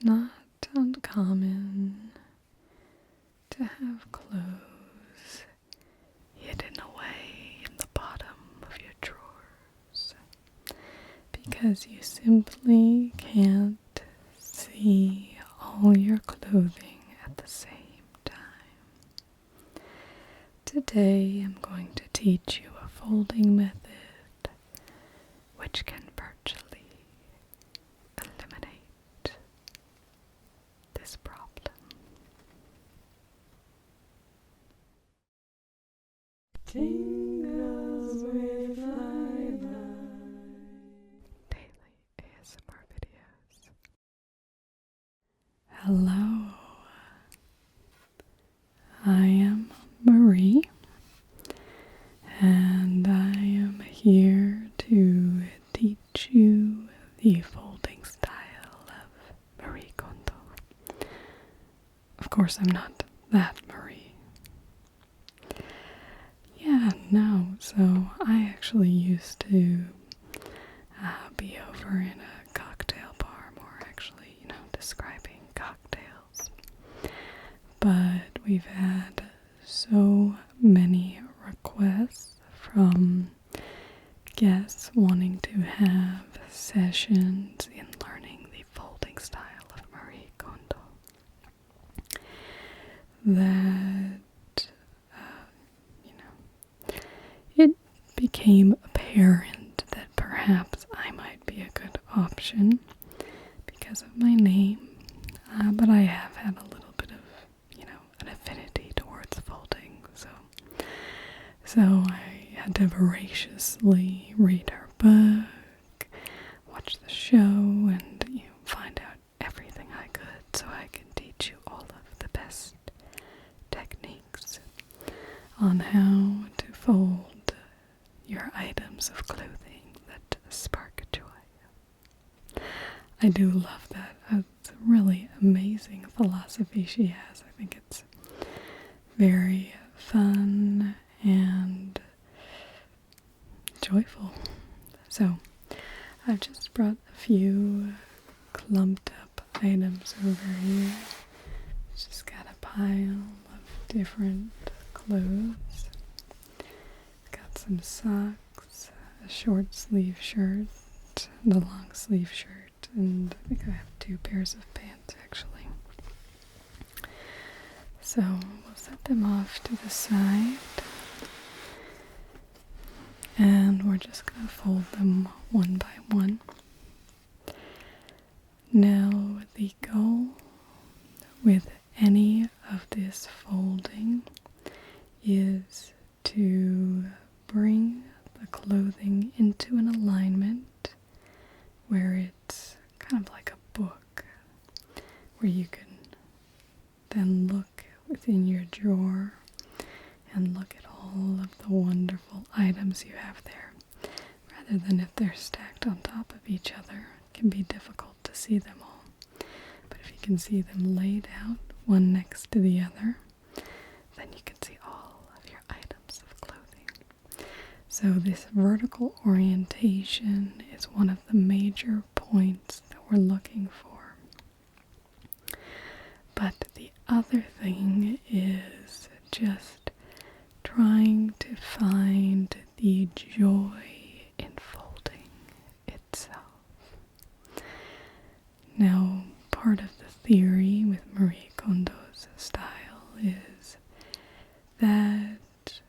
not uncommon to have clothes hidden away in the bottom of your drawers because you simply can't see all your clothing at the same time. Today I'm going to teach you a folding method which can virtually eliminate this problem. Tingles with flyby. Daily ASMR videos. Hello, I am Marie, and I am here to teach you the folding style of Marie Kondo. Of course, I'm not that Marie. Yeah, no, so I actually used to be over in a cocktail bar, more actually, describing cocktails. But we've had so many requests from guests wanting to have sessions in learning the folding style of Marie Kondo that, it became apparent that perhaps I might be a good option because of my name, but I have had a little bit of, an affinity towards folding, so I had to voraciously read her book, watch the show, and find out everything I could so I can teach you all of the best techniques on how to fold your items of clothing that spark joy. I do love that. It's a really amazing philosophy she has. I think it's very fun and joyful. So I've just brought a few clumped up items over here. Just got a pile of different clothes. Got some socks, a short sleeve shirt, and a long sleeve shirt, and I think I have 2 pairs of pants actually. So we'll set them off to the side, and we're just going to fold them one by one. Now, the goal with any of this folding is to bring the clothing into an alignment where it's kind of like a book, where you can then look within your drawer and look at all of the wonderful items you have there, rather than if they're stacked on top of each other. It can be difficult to see them all, but if you can see them laid out one next to the other, then you can see all of your items of clothing. So this vertical orientation is one of the major points that we're looking for. But the other thing is just trying to find the joy in folding itself. Now, part of the theory with Marie Kondo's style is that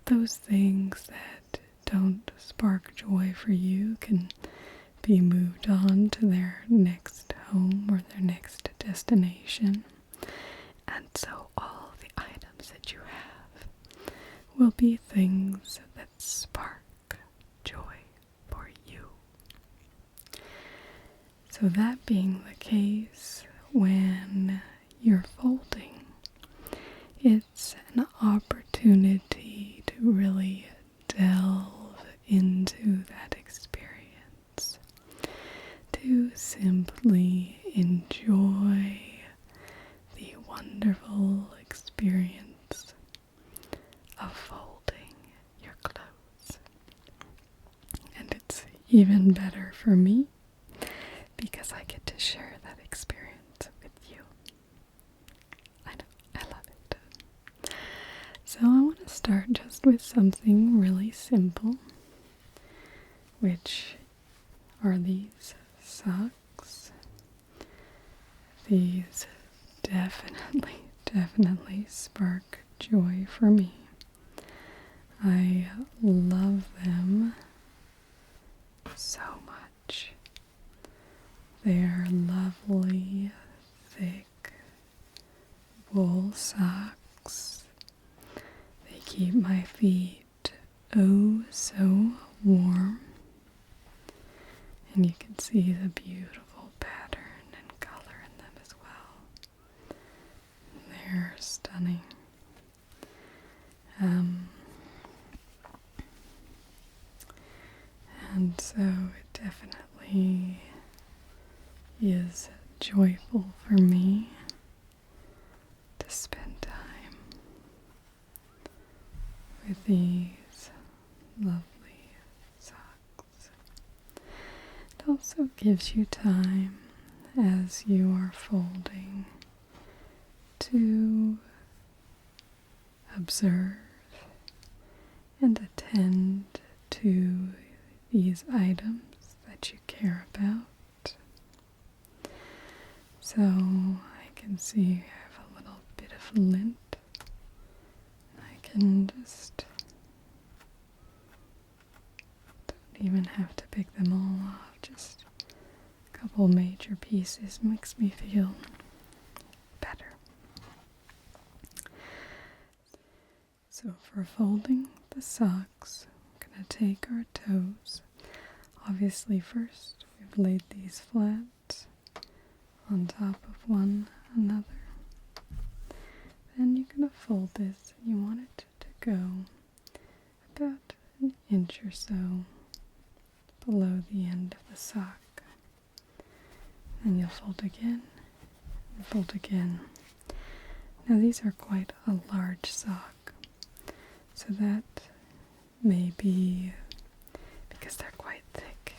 those things that don't spark joy for you can be moved on to their next home or their next destination. And so all the items that you have will be things that spark joy for you. So that being the case, when you're folding, it's an opportunity to really delve into that experience, to simply enjoy the wonderful experience of folding your clothes. And it's even better for me because I get to share that experience start just with something really simple, which are these socks. These definitely spark joy for me. I love them so much. They're lovely, thick wool socks. They keep my feet oh so warm. And you can see the beautiful pattern and color in them as well. They're stunning. And so it definitely is joyful for me to spend time with these lovely socks. It also gives you time as you are folding to observe and attend to these items that you care about. So I can see I have a little bit of lint. I can just, don't even have to pick them all off, just a couple major pieces makes me feel better. So for folding the socks, I'm going to take our toes. Obviously first we've laid these flat on top of one another. Then you're going to fold this and you want it to go about an inch or so below the end of the sock. Then you'll fold again and fold again. Now these are quite a large sock, so that may be because they're quite thick.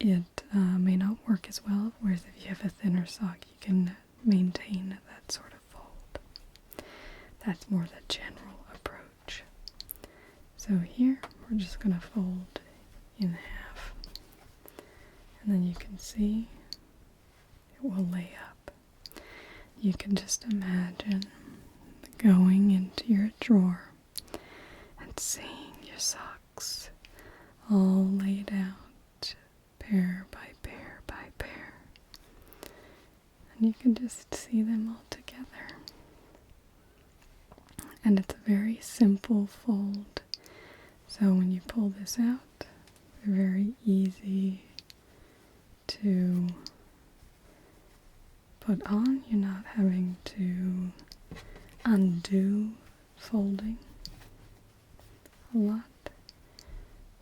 It may not work as well, whereas if you have a thinner sock, you can maintain that sort of fold. That's more the general approach. So here, we're just going to fold in half. And then you can see it will lay up. You can just imagine going into your drawer and seeing your socks all laid out, pair by pair by pair. And you can just see them all together. And it's a very simple fold. So when you pull this out, they're very easy to put on. You're not having to undo folding a lot.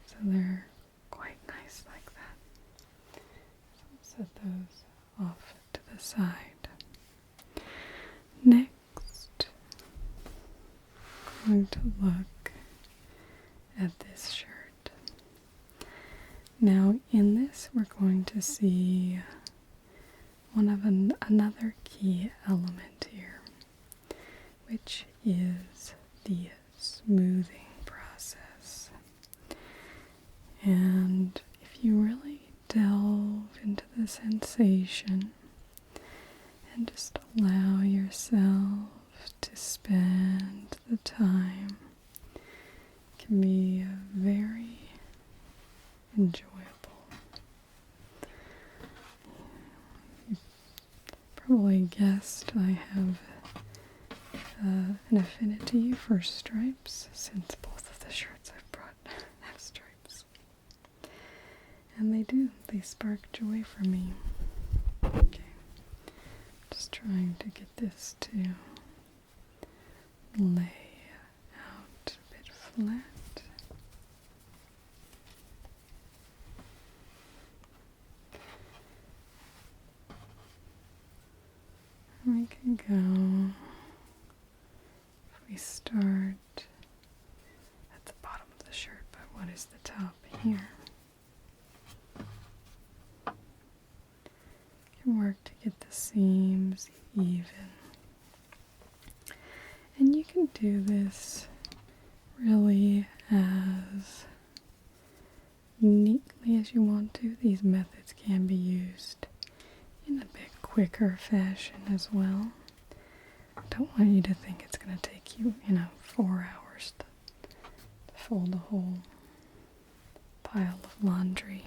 So they're quite nice like that. So I'll set those off to the side. Next, I'm going to look at this shirt. Now in this we're going to see one of another key element here, which is the smoothing process. And if you really delve into the sensation and just allow yourself to spend the time, it can be very enjoyable. You probably guessed I have an affinity for stripes, since both of the shirts I've brought have stripes. And they spark joy for me. Okay, just trying to get this to lay out a bit flat. We can go, if we start at the bottom of the shirt, but what is the top here? Can work to get the seams even. And you can do this really as neatly as you want to. These methods can be used in a bit quicker fashion as well. I don't want you to think it's going to take you, 4 hours to fold a whole pile of laundry.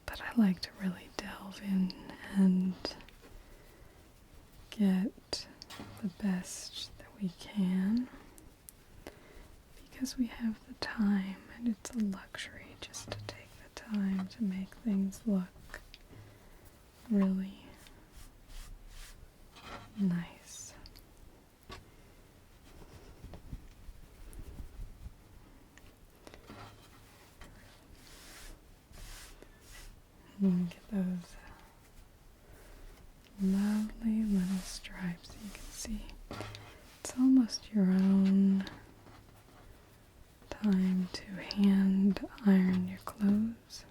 But I like to really delve in and get the best that we can because we have the time, and it's a luxury just to take the time to make things look really nice. And get those lovely little stripes you can see. It's almost your own time to hand iron your clothes.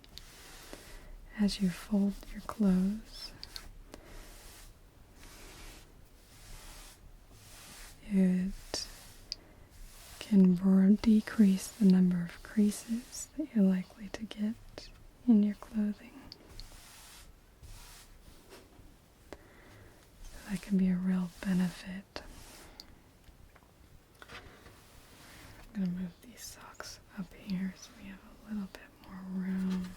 As you fold your clothes, it can decrease the number of creases that you're likely to get in your clothing. So that can be a real benefit. I'm going to move these socks up here so we have a little bit more room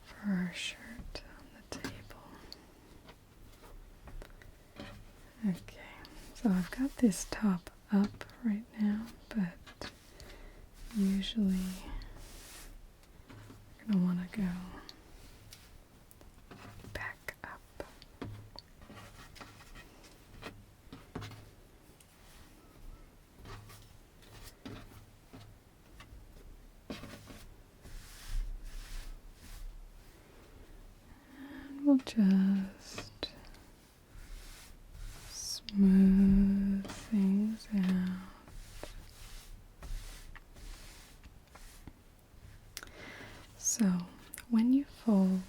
for our shirt on the table. Okay, so I've got this top up right now, but usually you're going to want to go back up. And we'll just smooth things out. So, when you fold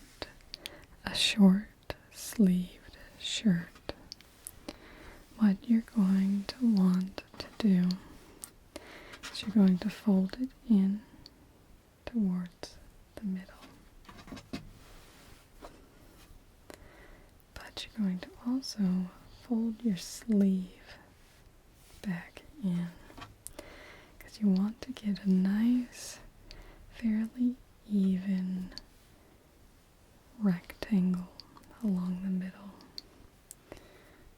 a short sleeved shirt, what you're going to want to do is you're going to fold it in towards the middle. But you're going to also fold your sleeve back in because you want to get a nice, fairly even rectangle along the middle.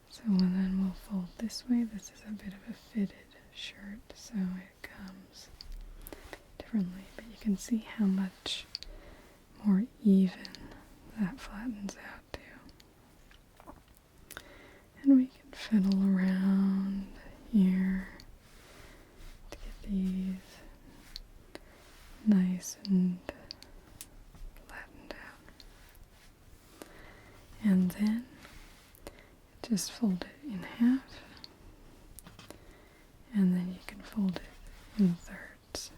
So then we'll fold this way. This is a bit of a fitted shirt, so it comes differently, but you can see how much more even that flattens out to. And we can fiddle around here to get these nice and flattened out. And then just fold it in half, and then you can fold it in thirds.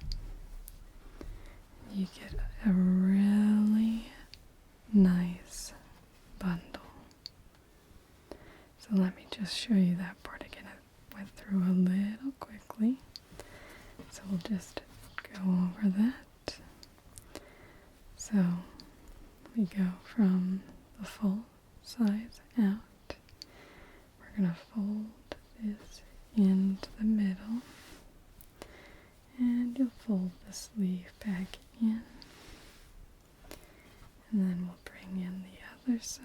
You get a really nice bundle. So let me just show you that part again. I went through a little quickly, so we'll just go over that. So we go from the full size out. We're going to fold this into the middle, and you'll fold the sleeve back in, and then we'll bring in the other side,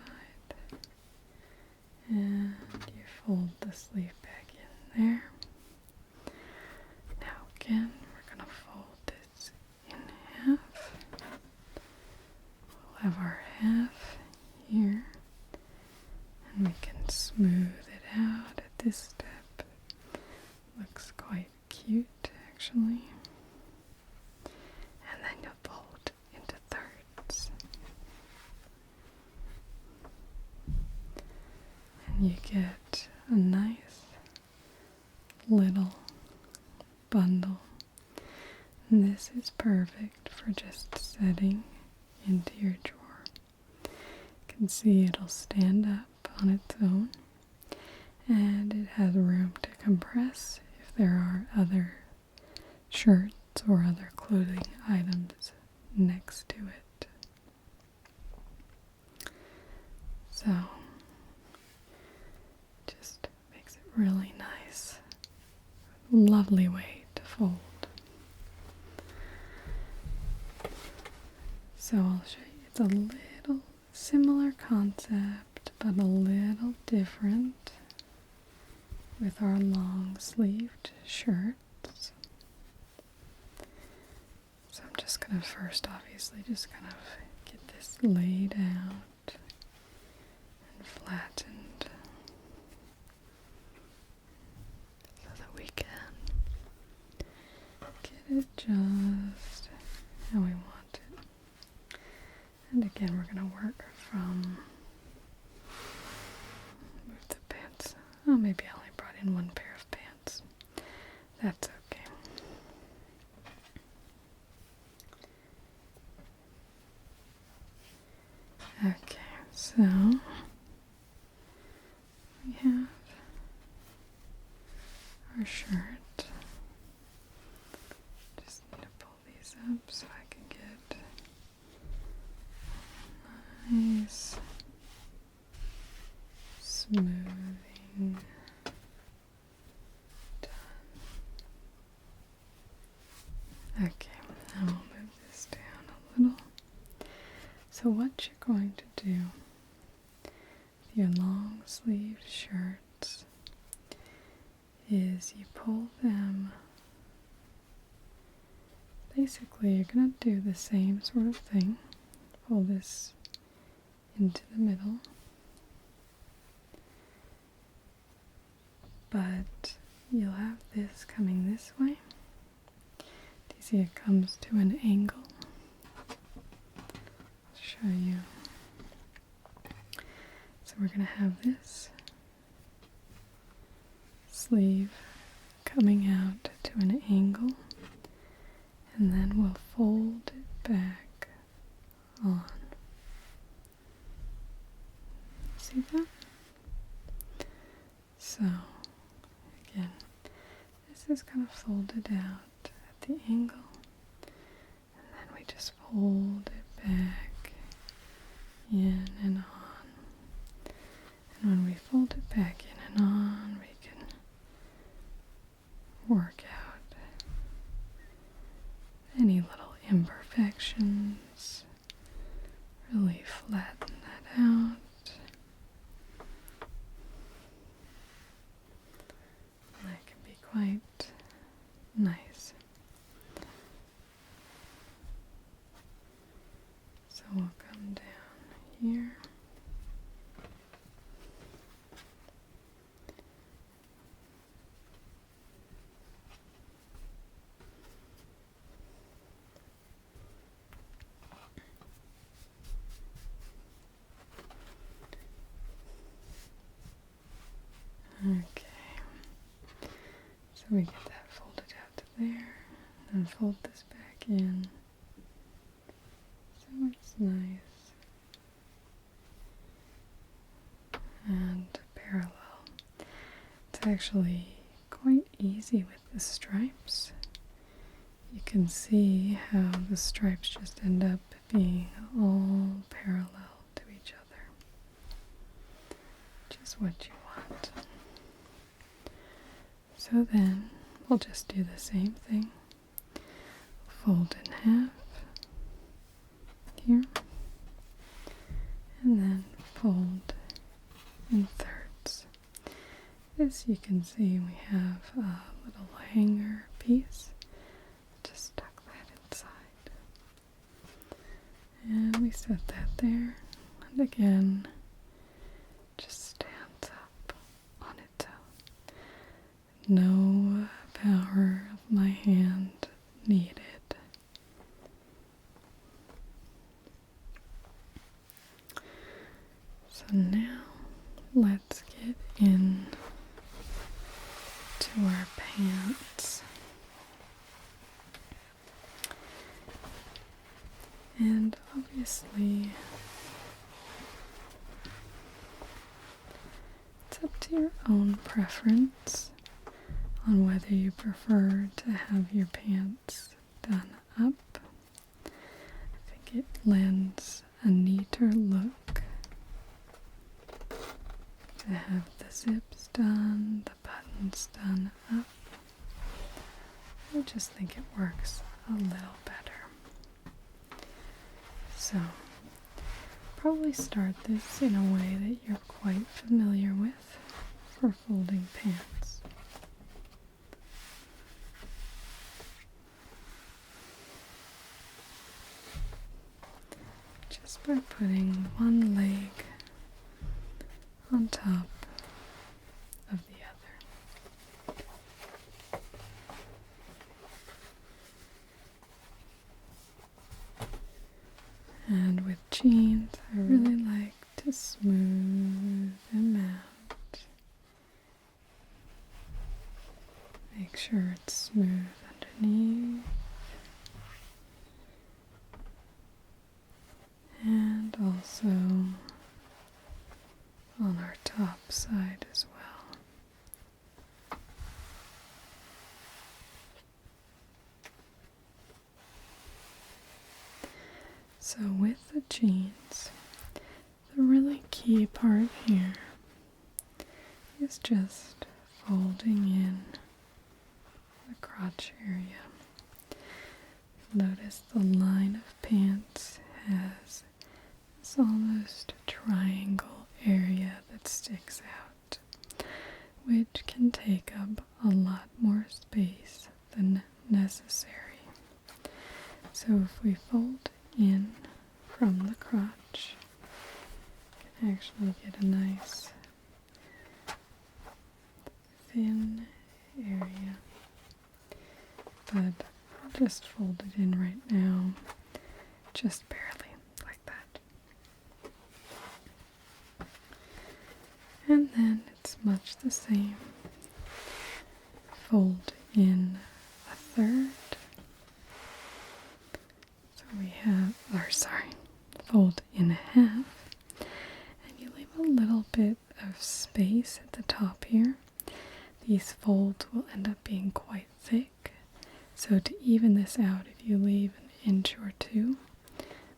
and you fold the sleeve back in there. Now again, we're going to fold this in half. We'll have our half here, and we can smooth it out at this step. Looks quite cute, actually. And then you'll fold into thirds. And you get a nice little bundle. And this is perfect for just setting into your drawer. You can see it'll stand up on its own. and it has room to compress if there are other shirts or other clothing items next to it. So, just makes it really nice. Lovely way to fold. So I'll show you. It's a little similar concept, but a little different with our long sleeved shirts. So I'm just going to first obviously just kind of get this laid out and flattened so that we can get it just how we want it. And again, we're going to work from, move the pants. Oh, maybe I only brought in one pair of pants. That's okay. Okay, so we have our shirt. Just need to pull these up so I can get nice smoothing done. Okay, now we'll move this down a little. So what you're going to do with your long sleeved shirts is you pull them, basically you're going to do the same sort of thing. Pull this into the middle, but you'll have this coming this way. Do you see it comes to an angle? I'll show you. So we're going to have this sleeve coming out to an angle, and then we'll fold it back on. See that? So, again, this is kind of folded out at the angle, and then we just fold it back in and on. And when we fold it back in and on, we can work out any little imperfections, really flatten that out. That can be quite nice. So we'll come down here. Okay, so we get that folded out to there, and fold this back in, so it's nice and parallel. It's actually quite easy with the stripes. You can see how the stripes just end up being all parallel to each other, which is what you want. So then we'll just do the same thing. Fold in half here, and then fold in thirds. This you can see we have a little hanger piece. Just tuck that inside. And we set that there. And again, just stands up on its own. No power of my hand needed. So now let's get in to our pants. And obviously, it's up to your own preference on whether you prefer to have your pants done up. I think it lends a neater look to have the zips done, the buttons done up. I just think it works a little better. So, probably start this in a way that you're quite familiar with for folding pants. Just by putting one leg on top of the other. And with jeans, I really like to smooth them out. Make sure it's smooth underneath. And also on our top side as well. So with the jeans, the really key part here is just folding in the crotch area. Notice the line of pants has this almost triangle area that sticks out, which can take up a lot more space than necessary. So if we fold in from the crotch, you can actually get a nice thin area, but I'll just fold it in right now, just barely, like that. And then it's much the same. Fold in a third. So we have, fold in a half, and you leave a little bit of space at the top here. These folds will end up being quite thick, so to even this out, if you leave an inch or two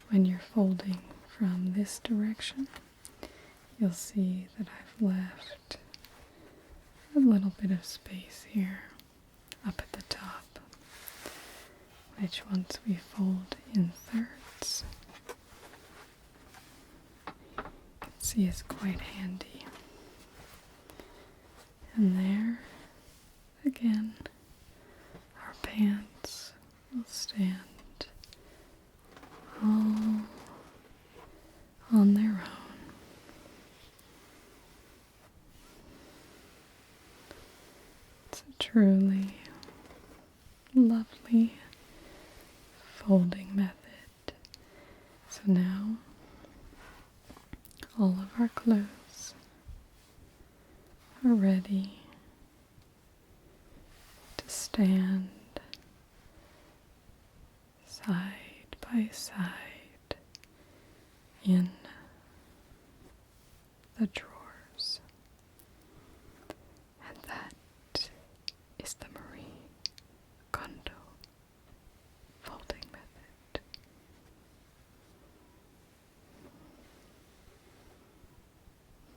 when you're folding from this direction, you'll see that I've left a little bit of space here up at the top, which once we fold in thirds, you can see is quite handy. And there, again, our pants will stand all on their own. It's a truly lovely folding method. So now, all of our clothes are ready to stand side by side in the drawer.